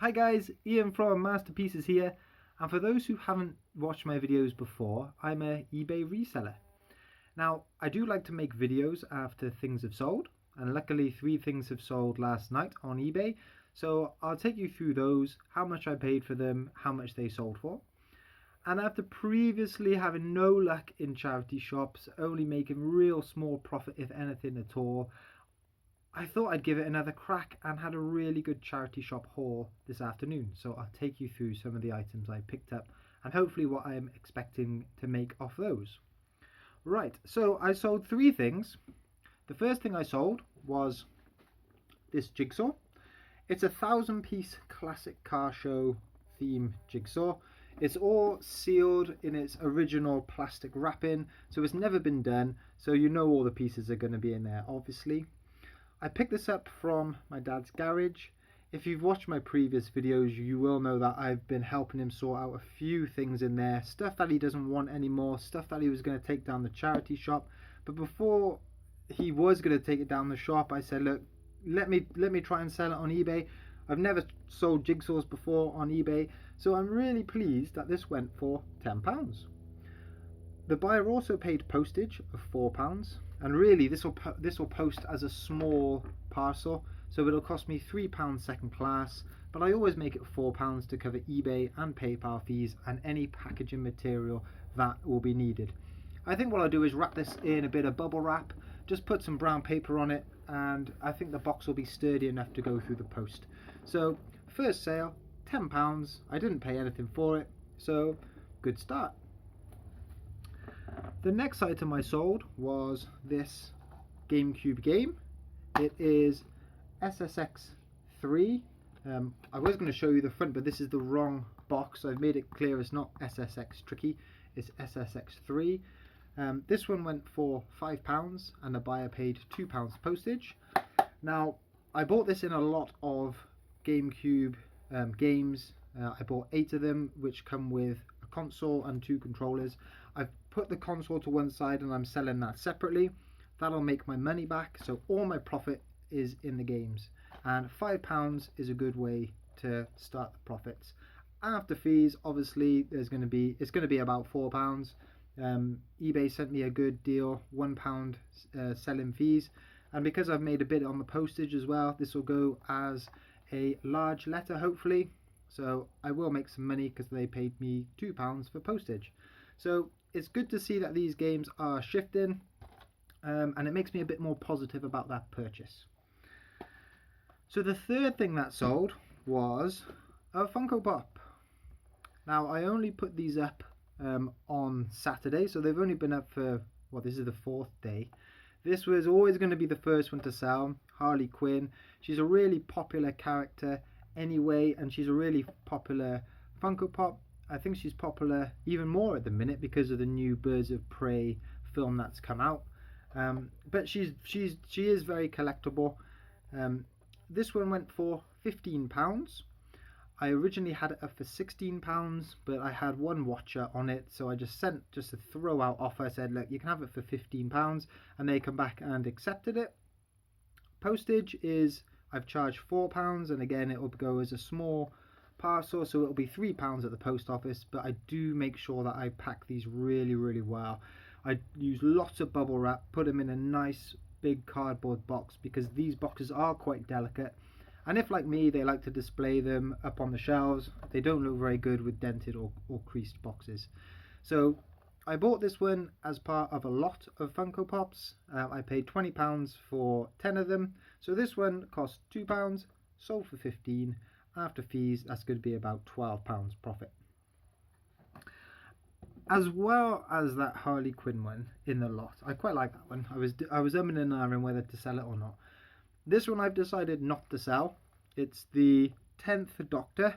Hi guys, Ian from Masterpieces here, and for those who haven't watched my videos before, I'm a eBay reseller. Now, I do like to make videos after things have sold, and luckily 3 things have sold last night on eBay, so I'll take you through those, how much I paid for them, how much they sold for. And after previously having no luck in charity shops, only making real small profit if anything at all, I thought I'd give it another crack and had a really good charity shop haul this afternoon. So I'll take you through some of the items I picked up and hopefully what I'm expecting to make off those. Right, so I sold 3 things. The first thing I sold was this jigsaw. It's a 1,000-piece classic car show theme jigsaw. It's all sealed in its original plastic wrapping, so it's never been done, so you know all the pieces are going to be in there obviously. I picked this up from my dad's garage. If you've watched my previous videos, you will know that I've been helping him sort out a few things in there. Stuff that he doesn't want anymore, stuff that he was going to take down the charity shop. But before he was going to take it down the shop, I said, look, let me try and sell it on eBay. I've never sold jigsaws before on eBay, so I'm really pleased that this went for £10. The buyer also paid postage of £4, and really this will post as a small parcel, so it'll cost me £3 second class, but I always make it £4 to cover eBay and PayPal fees and any packaging material that will be needed. I think what I'll do is wrap this in a bit of bubble wrap, just put some brown paper on it, and I think the box will be sturdy enough to go through the post. So first sale, £10. I didn't pay anything for it, so good start. The next item I sold was this GameCube game. It is SSX3. I was going to show you the front, but this is the wrong box. I've made it clear it's not SSX Tricky, it's SSX3. This one went for £5 and the buyer paid £2 postage. Now, I bought this in a lot of GameCube games. I bought 8 of them, which come with a console and 2 controllers. I've put the console to one side and I'm selling that separately. That'll make my money back, so all my profit is in the games. And £5 is a good way to start the profits. After fees, obviously, it's going to be about £4. eBay sent me a good deal, £1 selling fees, and because I've made a bit on the postage as well, this will go as a large letter hopefully, so I will make some money because they paid me £2 for postage. So it's good to see that these games are shifting, and it makes me a bit more positive about that purchase. So the third thing that sold was a Funko Pop. Now I only put these up on Saturday, so they've only been up for, well, this is the 4th day. This was always going to be the first one to sell, Harley Quinn. She's a really popular character anyway, and she's a really popular Funko Pop. I think she's popular even more at the minute because of the new Birds of Prey film that's come out. But she is very collectible. This one went for £15. I originally had it up for £16, but I had one watcher on it, so I just sent a throw out offer. I said, look, you can have it for £15, and they come back and accepted it. Postage is, I've charged £4, and again it will go as a small parcel, so it'll be £3 at the post office, but I do make sure that I pack these really well. I use lots of bubble wrap, put them in a nice big cardboard box because these boxes are quite delicate, and if like me they like to display them up on the shelves, they don't look very good with dented or creased boxes. So I bought this one as part of a lot of Funko Pops. I paid £20 for 10 of them, so this one cost £2, sold for 15. After fees, that's going to be about £12 profit. As well as that Harley Quinn one in the lot, I quite like that one. I was umming and ahhing whether to sell it or not. This one I've decided not to sell. It's the 10th Doctor.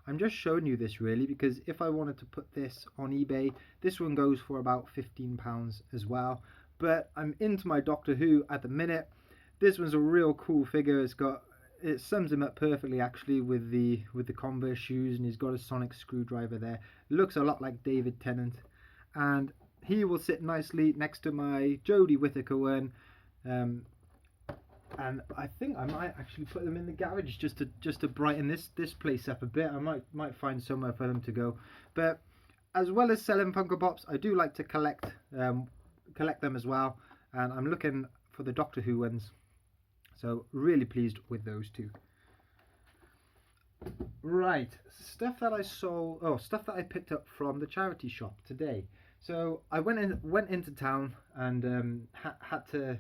I'm just showing you this really because if I wanted to put this on eBay, this one goes for about £15 as well. But I'm into my Doctor Who at the minute. This one's a real cool figure. It sums him up perfectly actually with the Converse shoes, and he's got a sonic screwdriver there. Looks a lot like David Tennant, and he will sit nicely next to my Jodie Whittaker one. and I think I might actually put them in the garage just to brighten this place up a bit. I might find somewhere for them to go. But as well as selling Funko Pops, I do like to collect them as well, and I'm looking for the Doctor Who ones. So really pleased with those two. Right, stuff that I picked up from the charity shop today. So I went into town and had to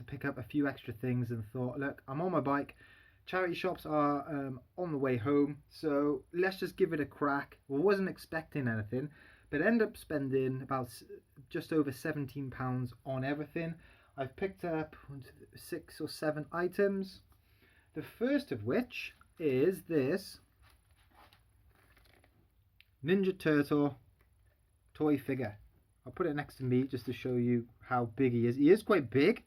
pick up a few extra things, and thought, look, I'm on my bike. Charity shops are on the way home, so let's just give it a crack. Well, wasn't expecting anything, but ended up spending about just over £17 on everything. I've picked up 6 or 7 items. The first of which is this Ninja Turtle toy figure. I'll put it next to me just to show you how big he is. He is quite big,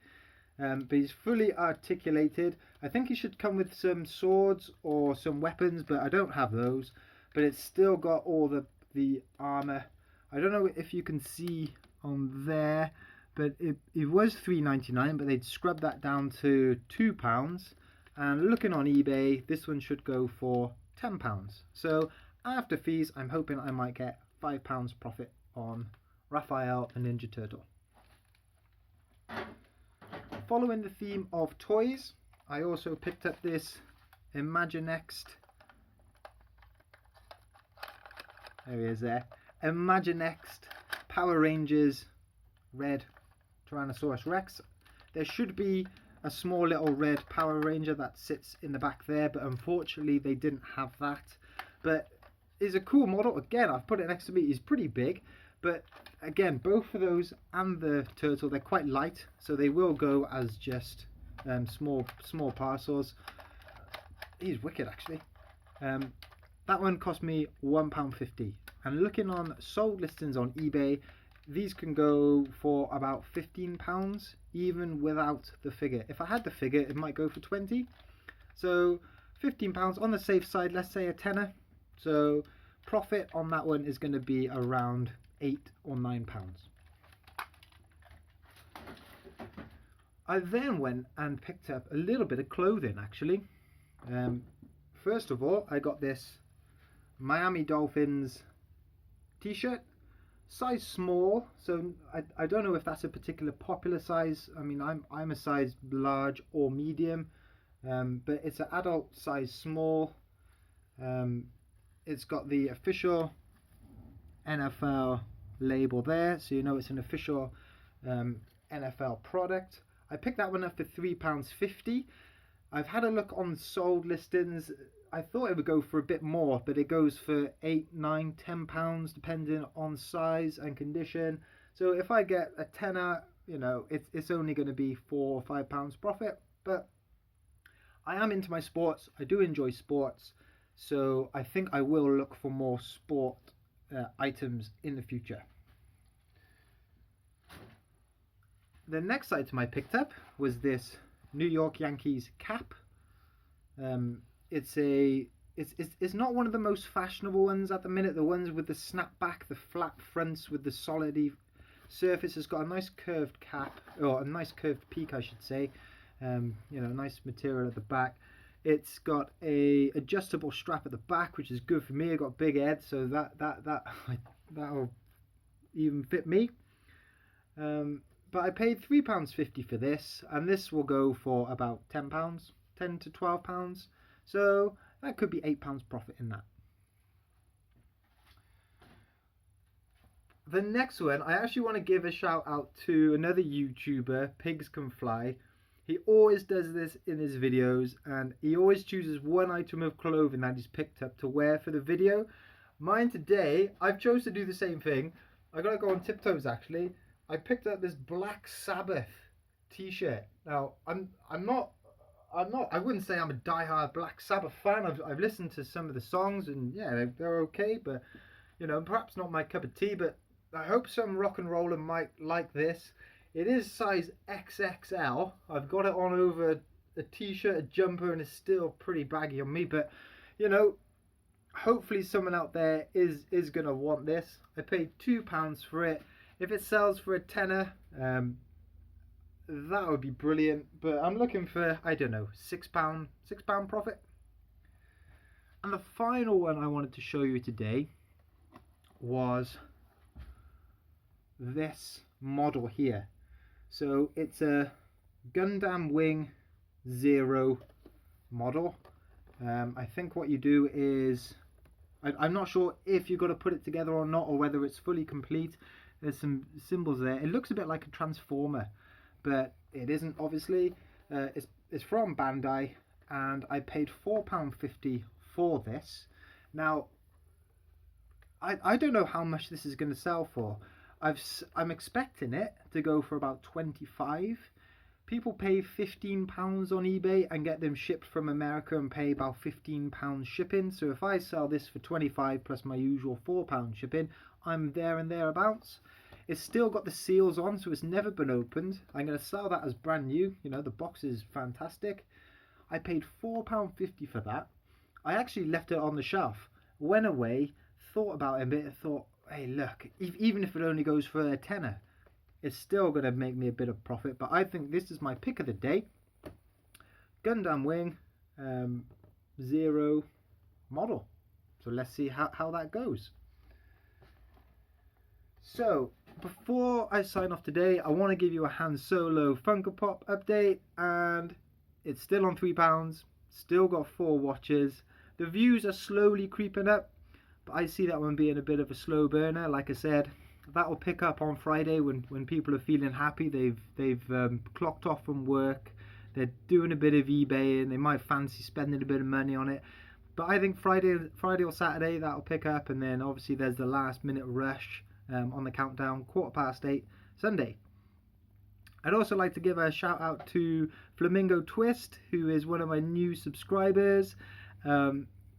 but he's fully articulated. I think he should come with some swords or some weapons, but I don't have those. But it's still got all the armor. I don't know if you can see on there, but it was $3.99, but they'd scrubbed that down to £2. And looking on eBay, this one should go for £10. So after fees, I'm hoping I might get £5 profit on Raphael the Ninja Turtle. Following the theme of toys, I also picked up this Imaginext. There he is there. Imaginext Power Rangers Red Tyrannosaurus Rex. There should be a small little red Power Ranger that sits in the back there, but unfortunately they didn't have that. But it's a cool model. Again, I've put it next to me. He's pretty big, but again, both of those and the turtle, they're quite light, so they will go as just small parcels. He's wicked, actually. That one cost me £1.50, and looking on sold listings on eBay, these can go for about £15 even without the figure. If I had the figure, it might go for 20. So £15 on the safe side, let's say a tenner. So profit on that one is going to be around £8 or £9. I then went and picked up a little bit of clothing, actually. First of all, I got this Miami Dolphins t-shirt, size small, so I don't know if that's a particular popular size. I mean, I'm a size large or medium, but it's an adult size small. It's got the official NFL label there, so you know it's an official NFL product. I picked that one up for £3.50. I've had a look on sold listings. I thought it would go for a bit more, but it goes for £8, £9, £10 depending on size and condition. So if I get a tenner, you know, it's only going to be £4 or £5 profit. But I am into my sports. I do enjoy sports, so I think I will look for more sport items in the future. The next item I picked up was this New York Yankees cap. It's not one of the most fashionable ones at the minute. The ones with the snapback, the flat fronts with the solidy surface, has got a nice curved cap, or a nice curved peak, I should say. You know, nice material at the back. It's got a adjustable strap at the back, which is good for me. I got a big head, so that'll even fit me. But I paid £3.50 for this, and this will go for about £10, £10 to £12. So that could be £8 profit in that. The next one, I actually want to give a shout out to another YouTuber, Pigs Can Fly. He always does this in his videos, and he always chooses one item of clothing that he's picked up to wear for the video. Mine today, I've chose to do the same thing. I gotta go on tiptoes actually. I picked up this Black Sabbath t-shirt. Now, I wouldn't say I'm a die-hard Black Sabbath fan. I've listened to some of the songs, and yeah, they're okay, but you know, perhaps not my cup of tea. But I hope some rock and roller might like this. It is size XXL. I've got it on over a t-shirt, a jumper, and it's still pretty baggy on me. But you know, hopefully someone out there is gonna want this. I paid £2 for it. If it sells for a tenner, that would be brilliant. But I'm looking for, I don't know, £6 profit. And the final one I wanted to show you today was this model here. So it's a Gundam Wing Zero model. I think what you do is, I'm not sure if you've got to put it together or not, or whether it's fully complete. There's some symbols there. It looks a bit like a transformer, but it isn't, obviously. It's from Bandai, and I paid £4.50 for this. Now, I don't know how much this is going to sell for. I'm expecting it to go for about 25. People pay £15 on eBay and get them shipped from America and pay about £15 shipping. So if I sell this for 25 plus my usual £4 shipping, I'm there and thereabouts. It's still got the seals on, so it's never been opened. I'm going to sell that as brand new. You know, the box is fantastic. I paid £4.50 for that. I actually left it on the shelf, went away, thought about it a bit, thought, hey, look, even if it only goes for a tenner, it's still going to make me a bit of profit. But I think this is my pick of the day. Gundam Wing Zero model. So let's see how that goes. So before I sign off today, I want to give you a Han Solo Funko Pop update, and it's still on £3, still got 4 watches. The views are slowly creeping up, but I see that one being a bit of a slow burner. Like I said, that will pick up on Friday when people are feeling happy. They've clocked off from work, they're doing a bit of eBay, and they might fancy spending a bit of money on it. But I think Friday or Saturday that'll pick up, and then obviously there's the last minute rush on the countdown, 8:15 Sunday. I'd also like to give a shout out to Flamingo Twist, who is one of my new subscribers.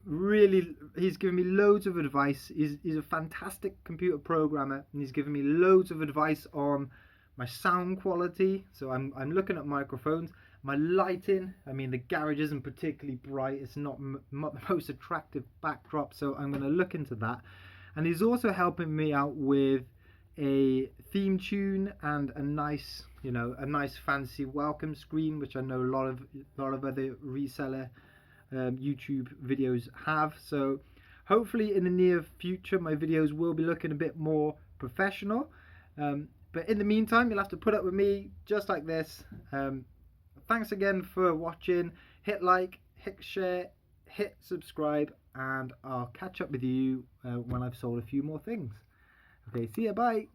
Really, he's given me loads of advice. He's a fantastic computer programmer, and he's given me loads of advice on my sound quality. So I'm looking at microphones, my lighting. I mean, the garage isn't particularly bright. It's not the most attractive backdrop, so I'm going to look into that. And he's also helping me out with a theme tune and a nice fancy welcome screen, which I know a lot of other reseller YouTube videos have. So hopefully in the near future my videos will be looking a bit more professional, but in the meantime you'll have to put up with me just like this. Thanks again for watching. Hit like, hit share, hit subscribe, and I'll catch up with you when I've sold a few more things. Okay, see ya, bye.